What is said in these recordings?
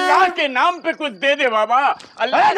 अल्लाह के नाम पे कुछ दे दे बाबा। अल्लाह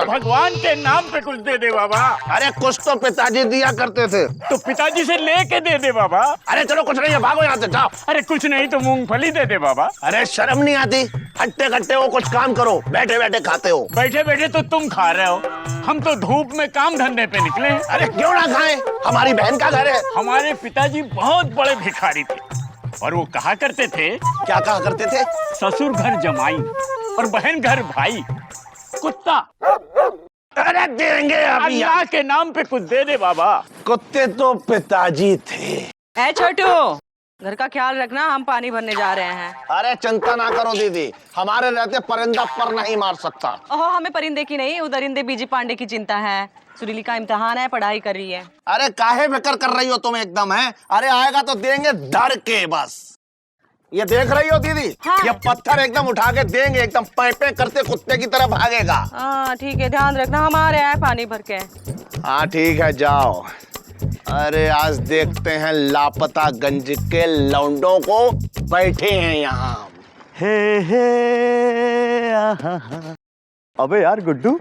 भगवान के नाम पे कुछ दे दे बाबा। अरे कुछ तो पिताजी दिया करते थे। तो पिताजी से लेके दे दे बाबा। अरे चलो कुछ नहीं है, भागो यहाँ से, जाओ। अरे कुछ नहीं तो मूंगफली दे दे बाबा। अरे शर्म नहीं आती? हट्टे कट्टे हो, कुछ काम करो, बैठे बैठे खाते हो। बैठे बैठे तो तुम खा रहे हो, हम तो धूप में काम धंधे पे निकले हैं। अरे क्यों ना खाएं, हमारी बहन का घर है। हमारे पिताजी बहुत बड़े भिखारी थे और वो कहा करते थे, क्या कहा करते थे? ससुर घर जमाई और बहन घर भाई। कुत्ता। अरे देंगे अभी। अल्लाह के नाम पे कुछ दे दे बाबा। कुत्ते तो पिताजी थे। ए छोटू, घर का ख्याल रखना, हम पानी भरने जा रहे हैं। अरे चिंता ना करो दीदी, हमारे रहते परिंदा पर नहीं मार सकता। ओहो, हमें परिंदे की नहीं, उधर इंदे बीजी पांडे की चिंता है। सुरीली का इम्तिहान है, पढ़ाई कर रही है। अरे काहे फिक्र कर रही हो तुम एकदम? है अरे आएगा तो देंगे धर के बस। ये देख रही हो दीदी? हाँ। ये पत्थर एकदम उठा के देंगे, एकदम पैपे करते कुत्ते की तरह भागेगा। हाँ ठीक है, ध्यान रखना, हम आ रहे हैं पानी भर के। हाँ ठीक है, जाओ। अरे आज देखते हैं लापता गंज के लौंडों को, बैठे हैं यहाँ। हे अबे यार गुड्डू,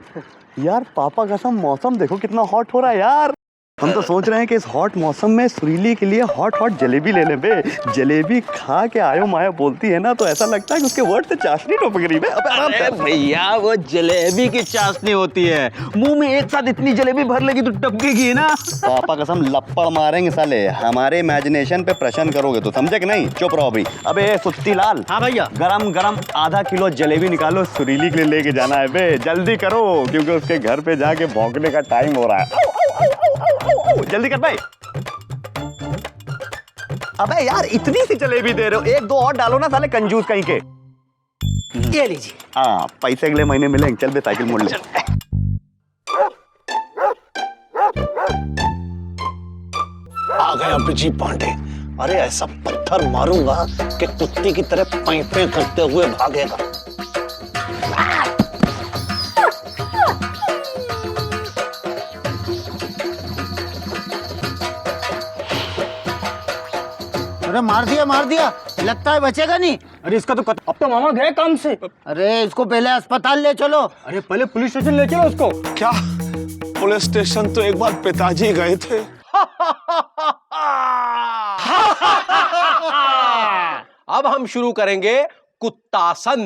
यार पापा कसम मौसम देखो कितना हॉट हो रहा है यार। हम तो सोच रहे हैं कि इस हॉट मौसम में सुरीली के लिए हॉट हॉट जलेबी ले लें बे। जलेबी खा के आयो माया बोलती है ना, तो ऐसा लगता है कि उसके वर्ड से चाशनी टपक रही है। अबे आराम से भैया, वो जलेबी की चाशनी होती है, मुंह में एक साथ इतनी जलेबी भर लेगी तो टपकेगी ना। पापा कसम लपड़ मारेंगे साले, हमारे इमेजिनेशन पे प्रश्न करोगे तो, समझे कि नहीं? चुप रहो भाई। अबे सुत्ती लाल। हाँ भैया। गरम गरम आधा किलो जलेबी निकालो, सुरीली के लिए लेके जाना है बे। जल्दी करो क्योंकि उसके घर पे जाके भौंकने का टाइम हो रहा है। जल्दी कर भाई। अबे यार इतनी सी जलेबी दे रहे हो, एक दो और डालो ना साले कंजूस कहीं के। ये लीजिए। हाँ पैसे अगले महीने मिलेंगे। चल बे साइकिल मोड़ ले। आ गया बिजी पांडे। अरे ऐसा पत्थर मारूंगा कि कुत्ते की तरह पैंपे करते हुए भागेगा। अरे मार दिया, लगता है बचेगा नहीं। अरे इसका तो अब तो मामा गए काम से। अरे इसको पहले अस्पताल ले चलो। अरे पहले पुलिस स्टेशन ले चलो उसको। क्या? पुलिस स्टेशन तो एक बार पिताजी गए थे। अब हम शुरू करेंगे कुत्तासन।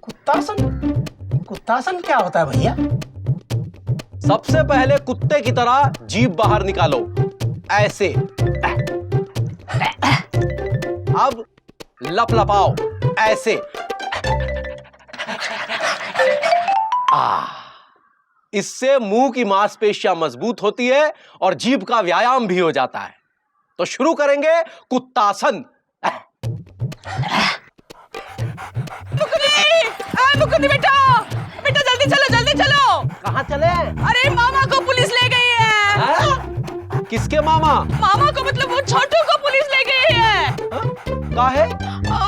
कुत्तासन क्या होता है भैया? सबसे पहले कुत्ते की तरह जीभ बाहर निकालो, ऐसे। अब लपलपाओ, ऐसे। इससे मुंह की मांसपेशियां मजबूत होती है और जीभ का व्यायाम भी हो जाता है। तो शुरू करेंगे कुत्तासन। मुकुंदी बेटा, बेटा जल्दी चलो, जल्दी चलो। कहाँ चले? अरे मामा को पुलिस ले गई है। हाँ? किसके मामा? मामा को मतलब वो छोटू को पुलिस ले गई है। काहे?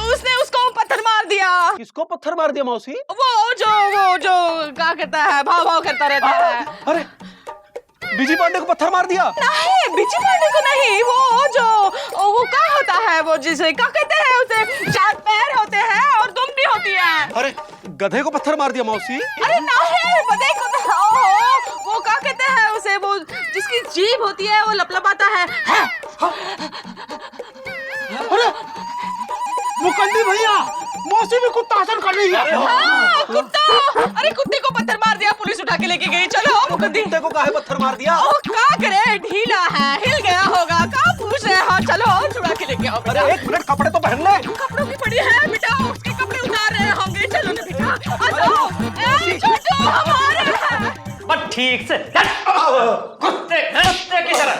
उसने उसको पत्थर मार दिया। किसको पत्थर मार दिया मौसी? वो जो क्या करता है, भाव भाव करता रहता है। अरे बीजी पांडे को पत्थर मार दिया? नहीं, बीजी पांडे को नहीं, वो क्या होता है, वो जिसे क्या कहते हैं, उसे 4 पैर होते हैं और दुम भी होती है। अरे गधे को पत्थर मार दिया मौसी? अरे नहीं, वो देखो तो, ओहो, वो क्या कहते हैं उसे, वो जिसकी जीभ होती है, वो लपलपाता है। अरे मुकंदी भैया, मौसी भी कुत्तासन कर रही है। हाँ, कुत्ता। अरे कुत्ते को पत्थर मार दिया, पुलिस उठा के लेके गई। चलो मुकंदी। कुत्ते को काहे पत्थर मार दिया? ओ क्या करे, ढीला है, हिल गया होगा, कहाँ पूछ रहे हो? चलो छुड़ा के लेके आओ। अरे एक मिनट, कपड़े तो पहन ले। कपड़ों की पड़ी है बेटा, उसके कपड़े उतार रहे होंगे। चलो ना बेटा, आ जाओ। ए छोटू, हम आ रहे हैं। बस ठीक से कुत्ते की तरह।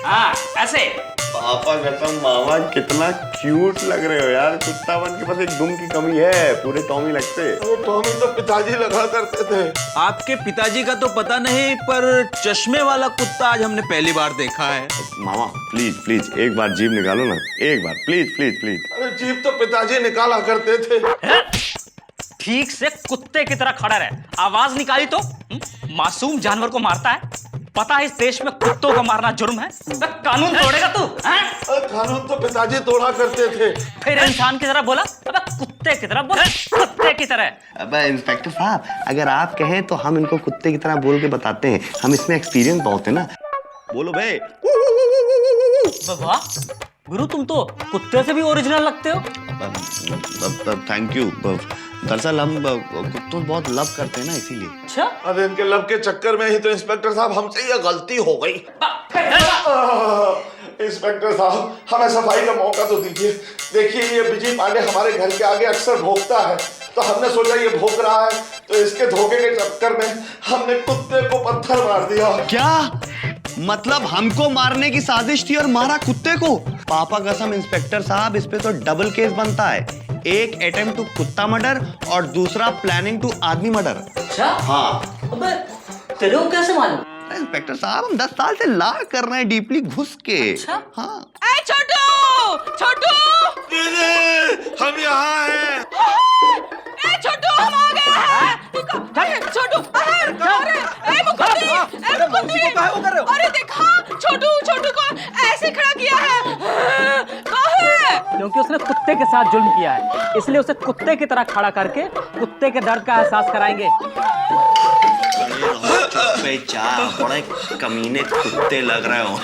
हाँ ऐसे। पापा कसम मामा कितना क्यूट लग रहे हो यार। कुत्ता बन के बस एक दुम की कमी है, पूरे टॉमी लगते। टॉमी तो पिताजी लगा करते थे। आपके पिताजी का तो पता नहीं, पर चश्मे वाला कुत्ता आज हमने पहली बार देखा है। मामा प्लीज प्लीज एक बार जीभ निकालो ना, एक बार प्लीज प्लीज प्लीज। अरे जीभ तो पिताजी निकाला करते थे। ठीक से कुत्ते की तरह खड़ा रहे, आवाज निकाली तो मासूम जानवर को मारता है। पता है इस देश में कुत्तों को मारना जुर्म है? कानून तोड़ेगा तू? कानून तो पिताजी तोड़ा करते थे। फिर इंसान की तरह बोला? अबे कुत्ते की तरह बोला, कुत्ते की तरह। अबे इंस्पेक्टर साहब, अगर आप कहें तो हम इनको कुत्ते की तरह बोल के बताते हैं, हम इसमें एक्सपीरियंस बहुत है ना। बोलो भाई। वाह गुरु, तुम तो कुत्ते से भी ओरिजिनल लगते हो। Thank you. दरअसल हम कुत्तों बहुत लव करते हैं ना, इसीलिए। अच्छा, अरे इनके लब के चक्कर में ही तो इंस्पेक्टर साहब हमसे ये गलती हो गई। इंस्पेक्टर साहब, हमें सफाई का मौका तो दीजिए। देखिए ये विजय पांडे हमारे घर के आगे अक्सर भोंकता है, तो हमने सोचा ये भोंक रहा है तो इसके धोखे के चक्कर में हमने कुत्ते को पत्थर मार दिया। क्या मतलब हमको मारने की साजिश थी और मारा कुत्ते को? पापा कसम इंस्पेक्टर साहब, इस पे तो डबल केस बनता है। एक अटेम्प्ट टू कुत्ता मर्डर और दूसरा प्लानिंग टू आदमी मर्डर। अच्छा? हाँ। अबे तेरे को कैसे मालूम? इंस्पेक्टर साहब, हम 10 साल से लाड़ कर रहे हैं डीपली घुस के। अच्छा? हाँ। ए छोटू, छोटू, हम यहाँ हैं। ए छोटू, हम आ गए हैं। छोटू बाहर। अरे ए मुकुंदी, अरे देखा छोटू, छोटू को ऐसे खड़ा किया है। कहाँ है? क्योंकि उसने कुत्ते के साथ जुल्म किया है, इसलिए उसे कुत्ते की तरह खड़ा करके कुत्ते के दर्द का एहसास कराएंगे। बड़े कमीने कुत्ते लग रहे हो।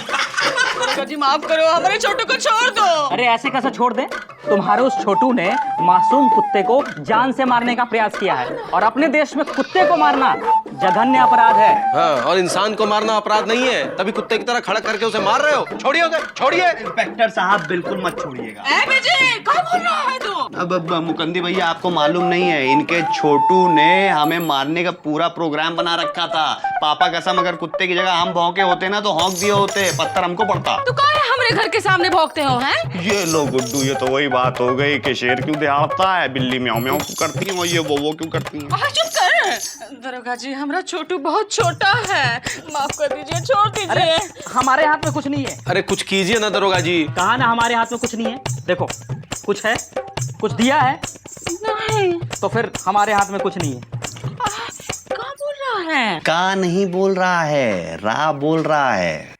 जी माफ करो, हमारे छोटू को छोड़ दो। अरे ऐसे कैसे छोड़ दें? तुम्हारे उस छोटू ने मासूम कुत्ते को जान से मारने का प्रयास किया है, और अपने देश में कुत्ते को मारना जघन्य अपराध है। हाँ, और इंसान को मारना अपराध नहीं है, तभी कुत्ते की तरह खड़ा करके उसे मार रहे हो। छोड़िए उसे, छोड़िए। इंस्पेक्टर साहब बिल्कुल मत छोड़िएगा। ए विजय, क्या बोल रहा है तू? अब मुकंदी भैया, आपको मालूम नहीं है, इनके छोटू ने हमें मारने का पूरा प्रोग्राम बना रखा था। पापा कसम, अगर कुत्ते की जगह हम भौंके होते ना तो हौंक दिए होते, पत्थर हमको पड़ता। तू कहाँ है? हमारे घर के सामने भौंकते हो हैं? ये लो गुड्डू, ये तो वही बात हो गई कि शेर क्यों दहाड़ता है, बिल्ली म्याऊं म्याऊं क्यों करती है और ये वो क्यों करती है। चुप कर। दरोगा जी, हमारा छोटू बहुत छोटा है, माफ कर दीजिए, छोड़ दीजिए। हमारे हाथ में कुछ नहीं है। अरे कुछ कीजिए ना दरोगा जी। कहा ना हमारे हाथ में कुछ नहीं है। देखो, कुछ है, कुछ दिया है नहीं। तो फिर हमारे हाथ में कुछ नहीं है। क्या बोल रहा है? का नहीं बोल रहा है, रा बोल रहा है।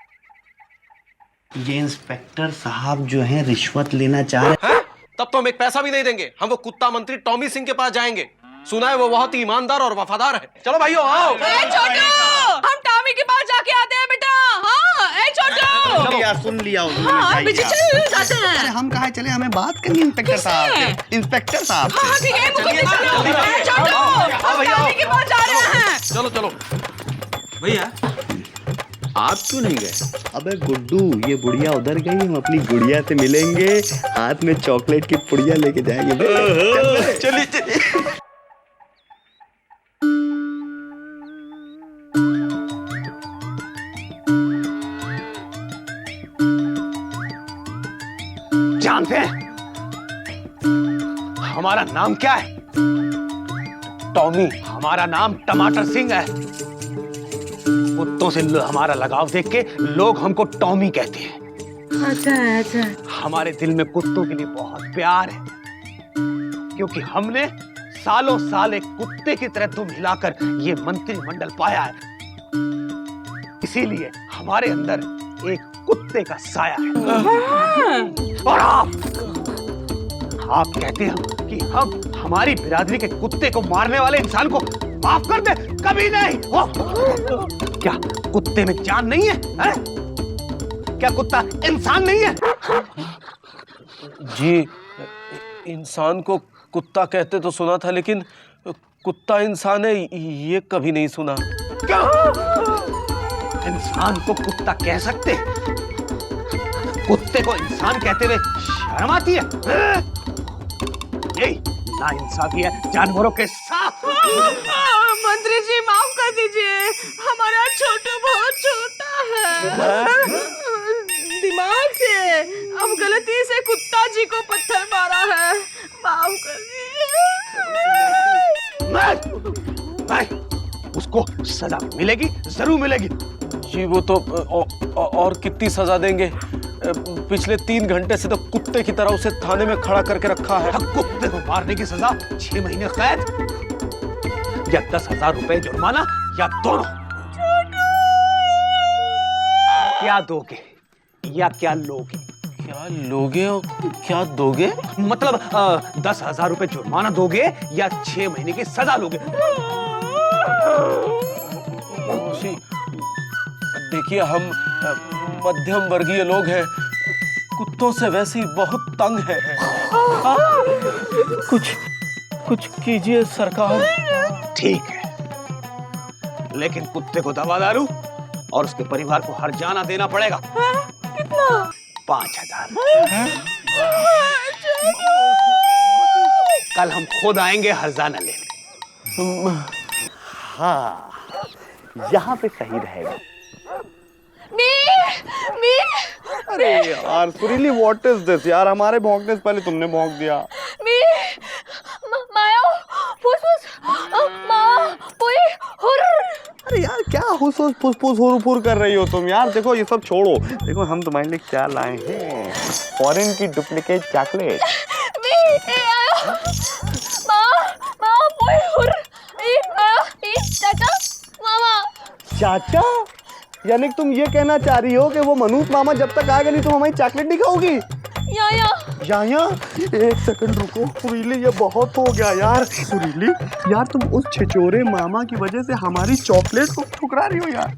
ये इंस्पेक्टर साहब जो है रिश्वत लेना चाह रहे हैं? तब तो हम एक पैसा भी नहीं देंगे। हम वो कुत्ता मंत्री टॉमी सिंह के पास जाएंगे। सुना है वो बहुत ही ईमानदार और वफादार है। चलो भाइयों आओ। ए छोटू, हम टॉमी के पास जाके आते हैं बेटा। हाँ, ए छोटू। सुन लिया हाँ, विजय चल जाते हैं। अरे हम कहाँ चले, हमें बात करनी इंस्पेक्टर साहब से। इंस्पेक्टर साहब से। हाँ ठीक है, मुकुंदी चलो। ए छोटू, हम टॉमी के पास जा रहे हैं। चलो चलो। भैया आप क्यों नहीं गए? अबे गुड्डू, ये बुढ़िया उधर गई, हम अपनी गुड़िया से मिलेंगे, हाथ में चॉकलेट की पुड़िया लेके जाएंगे। चलिए चलिए। जानते हैं हमारा नाम क्या है? टॉमी। हमारा नाम टमाटर सिंह है। कुत्तों से हमारा लगाव देख के लोग हमको टॉमी कहते हैं। अच्छा। हमारे दिल में कुत्तों के लिए बहुत प्यार है, क्योंकि हमने सालों साल एक कुत्ते की तरह दुम हिलाकर ये मंत्रिमंडल पाया है। इसीलिए हमारे अंदर एक कुत्ते का साया है। और आप कहते हैं कि हम हमारी बिरादरी के कुत्ते को मारने वाले इंसान को माफ कर दे? कभी नहीं। क्या कुत्ते में जान नहीं है, है? क्या कुत्ता इंसान नहीं है? जी, इंसान को कुत्ता कहते तो सुना था, लेकिन कुत्ता इंसान है ये कभी नहीं सुना। क्या इंसान को कुत्ता कह सकते? कुत्ते को इंसान कहते हुए शर्म आती है? यही नाइंसाफी है जानवरों के साथ। मंत्री जी माफ कर दीजिए, हमारा छोटू बहुत छोटा है। दिमाग से अब गलती से कुत्ता जी को पत्थर मारा है, माफ कर दीजिए। नहीं, उसको सजा मिलेगी, जरूर मिलेगी। जी वो तो और कितनी सजा देंगे? पिछले 3 घंटे से तो कुत्ते की तरह उसे थाने में खड़ा करके रखा है। कुत्ते को मारने की सजा 6 महीने कैद या 10,000 रुपए जुर्माना या दोनों। क्या दोगे या क्या लोगे? क्या लोगे और क्या दोगे? मतलब 10,000 रुपए जुर्माना दोगे या 6 महीने की सजा लोगे? मौसी, देखिए हम मध्यम वर्गीय लोग हैं, कुत्तों से वैसे ही बहुत तंग है। कुछ कीजिए सरकार। ठीक है, लेकिन कुत्ते को दवा दारू और उसके परिवार को हर्जाना देना पड़ेगा। कितना? 5,000। कल हम खुद आएंगे हर्जाना लेने। हाँ, यहाँ पे सही रहेगा। अरे यार सुरीली, व्हाट इज दिस यार? हमारे भौंकने से पहले तुमने भौंक दिया। अरे यार क्या हुस हुस फुस फुस हुर फुर कर रही हो तुम यार? देखो ये सब छोड़ो, देखो हम तुम्हारे लिए क्या लाए हैं, फॉरेन की डुप्लीकेट चॉकलेट। चाचा, यानी तुम ये कहना चाह रही हो कि वो मनूस मामा जब तक आएगा नहीं तुम हमारी चॉकलेट नहीं खाओगी? या एक सेकंड रुको सुरीली, ये बहुत हो गया यार। सुरीली यार, तुम उस छिचोरे मामा की वजह से हमारी चॉकलेट को ठुकरा रही हो यार।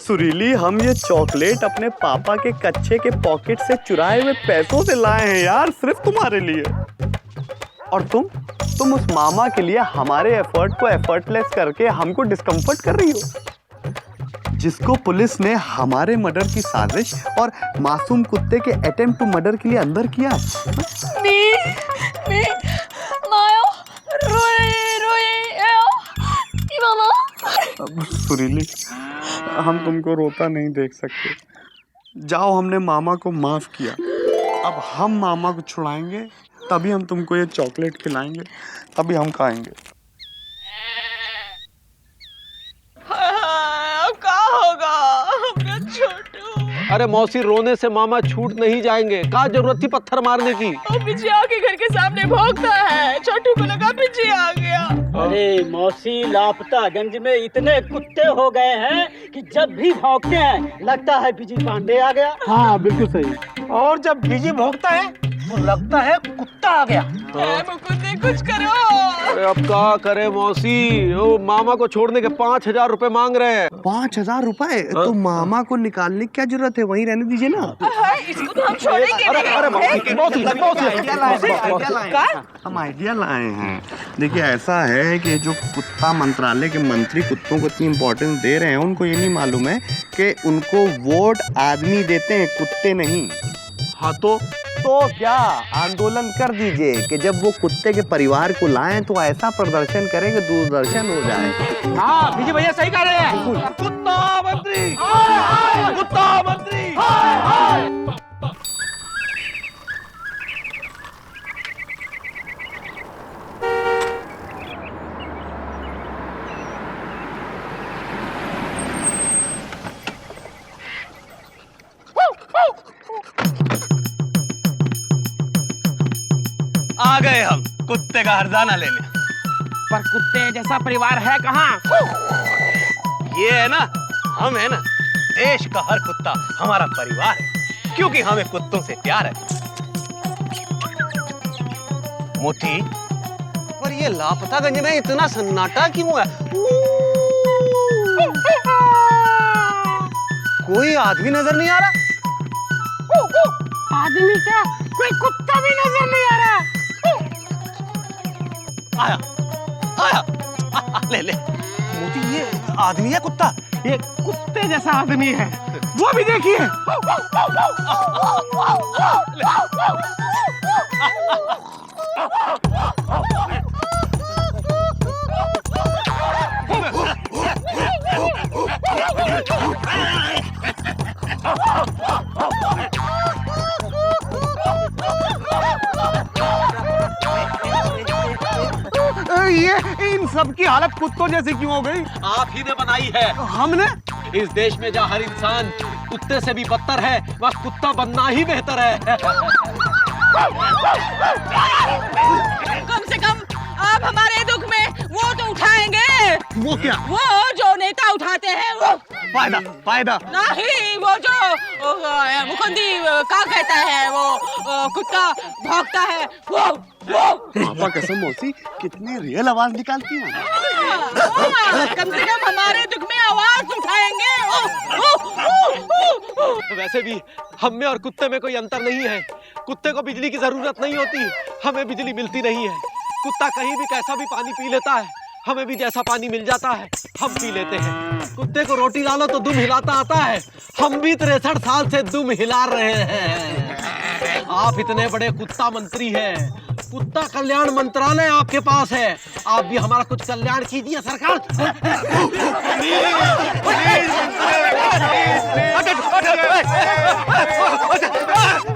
सुरीली, हम ये चॉकलेट अपने पापा के कच्चे के पॉकेट से चुराए हुए पैसों से लाए हैं यार, सिर्फ तुम्हारे लिए। और तुम उस मामा के लिए हमारे एफर्ट को एफर्टलेस करके हमको डिस्कम्फर्ट कर रही हो, जिसको पुलिस ने हमारे मर्डर की साजिश और मासूम कुत्ते के अटेम्प्ट टू मर्डर के लिए अंदर किया। सुरीली, हम तुमको रोता नहीं देख सकते। जाओ, हमने मामा को माफ किया, अब हम मामा को छुड़ाएंगे, तभी हम तुमको ये चॉकलेट खिलाएंगे, तभी हम खाएंगे। अरे मौसी, रोने से मामा छूट नहीं जाएंगे, क्या जरूरत थी पत्थर मारने की? बिजिया के घर के सामने भौंकता है, छोटू को लगा बिजिया आ गया। अरे मौसी, लापतागंज में इतने कुत्ते हो गए हैं कि जब भी भौंकते हैं लगता है बिजी पांडे आ गया। हाँ बिल्कुल सही। और जब बिजी भौंकता है तो लगता है कुत्ता आ गया। मुकुंदी कुछ करो। अरे अब क्या करे मौसी, वो मामा को छोड़ने के 5,000 रुपए मांग रहे हैं। 5,000 रुपए? तो मामा को निकालने की क्या जरूरत है, वहीं रहने दीजिए ना। इसको तो हम छोड़ेंगे हम आइडिया लाए हैं। देखिए ऐसा है कि जो कुत्ता मंत्रालय के मंत्री कुत्तों को इतनी इम्पोर्टेंस दे रहे हैं, उनको ये नहीं मालूम है कि उनको वोट आदमी देते हैं, कुत्ते नहीं। हाँ तो क्या आंदोलन कर दीजिए कि जब वो कुत्ते के परिवार को लाएं तो ऐसा प्रदर्शन करें कि दूरदर्शन हो जाए। हाँ, विजय भैया सही कह रहे हैं। कुत्ता मंत्री, कुत्ता मंत्री। आ गए हम कुत्ते का हर्जाना लेने। पर कुत्ते जैसा परिवार है कहाँ? ये है ना, हम है ना, देश का हर कुत्ता हमारा परिवार है, क्योंकि हमें कुत्तों से प्यार है। मोती, पर ये लापतागंज में इतना सन्नाटा क्यों है? कोई आदमी नजर नहीं आ रहा। आदमी क्या, कोई कुत्ता भी नजर नहीं आ रहा। आया, ले ले। मोती, ये आदमी है कुत्ता? ये कुत्ते जैसा आदमी है, वो भी देखिए। ये इन सब की हालत कुत्तों जैसी क्यों हो गई? आप ही ने बनाई है। हमने? इस देश में जहाँ हर इंसान कुत्ते से भी बदतर है, वहाँ कुत्ता बनना ही बेहतर है। कम से कम आप हमारे दुख में वो तो उठाएंगे। वो क्या? वो जो नेता उठाते हैं वो फायदा फायदा नहीं, वो जो मुकुंदी क्या कहता है, वो कुत्ता भौंकता है वो। पापा कसम मौसी कितनी रियल आवाज निकालती हैं। कम से कम हमारे दुख में आवाज उठाएंगे। वैसे भी हम में और कुत्ते में कोई अंतर नहीं है। कुत्ते को बिजली की जरूरत नहीं होती, हमें बिजली मिलती नहीं है। कुत्ता कहीं भी कैसा भी पानी पी लेता है, हमें भी जैसा पानी मिल जाता है हम पी लेते हैं। कुत्ते को रोटी डालो तो दुम हिलाता आता है, हम भी 63 साल से दुम हिला रहे हैं। आप इतने बड़े कुत्ता मंत्री हैं, कुत्ता कल्याण मंत्रालय आपके पास है, आप भी हमारा कुछ कल्याण कीजिए सरकार।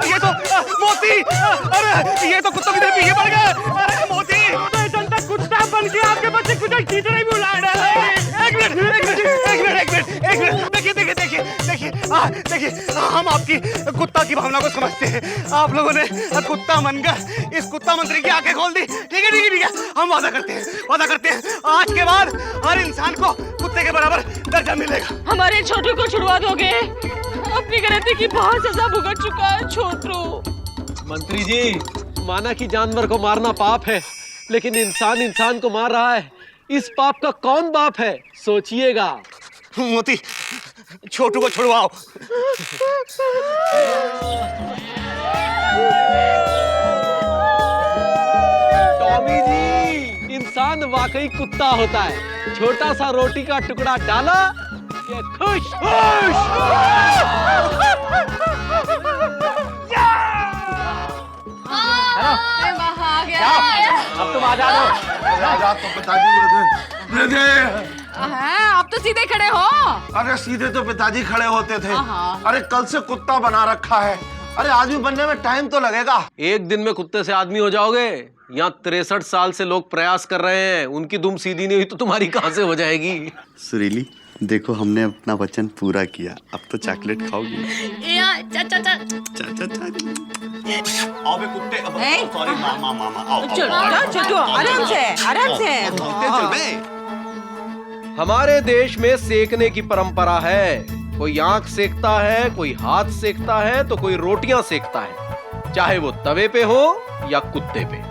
ये तो मोती, अरे ये तो कुत्तों की तरह पीछे पड़ गए। अरे मोती जनता कुत्ता बन के आपके बच्चे कुछ खींचने भी बुला रहा है। एक मिनट देखिए देखिए देखिए देखिए देखिए, हम आपकी कुत्ता की भावना को समझते हैं। आप लोगों ने कुत्ता मनकर इस कुत्ता मंत्री की आंखें खोल दी। ठीक है ठीक है ठीक है, हम वादा करते हैं आज के बाद हर इंसान को कुत्ते के बराबर दर्जा मिलेगा। हमारे छोटू को छुड़वा दोगे? अपनी गलती की बहुत सजा भुगत चुका है छोटू। मंत्री जी, माना कि जानवर को मारना पाप है, लेकिन इंसान को मार रहा है, इस पाप का कौन बाप है? सोचिएगा। मोती छोटू को छुड़वाओ। टॉमी जी, इंसान वाकई कुत्ता होता है। छोटा सा रोटी का टुकड़ा डाला कि खुश खुश। अब तुम आजाद हो। तो पिताजी आप तो सीधे खड़े हो। अरे सीधे तो पिताजी खड़े होते थे। अरे कल से कुत्ता बना रखा है। अरे आदमी बनने में टाइम तो लगेगा। एक दिन में कुत्ते से आदमी हो जाओगे? यहाँ 63 साल से लोग प्रयास कर रहे हैं, उनकी दुम सीधी नहीं हुई तो तुम्हारी कहाँ से हो जाएगी? सुरीली देखो, हमने अपना वचन पूरा किया, अब तो चॉकलेट खाओगी। आओ बे कुत्ते, सॉरी मामा मामा, आओ छोटू आराम से। चल बे। हमारे देश में सेकने की परंपरा है। कोई आंख सेकता है, कोई हाथ सेकता है, तो कोई रोटियां सेकता है, चाहे वो तवे पे हो या कुत्ते पे।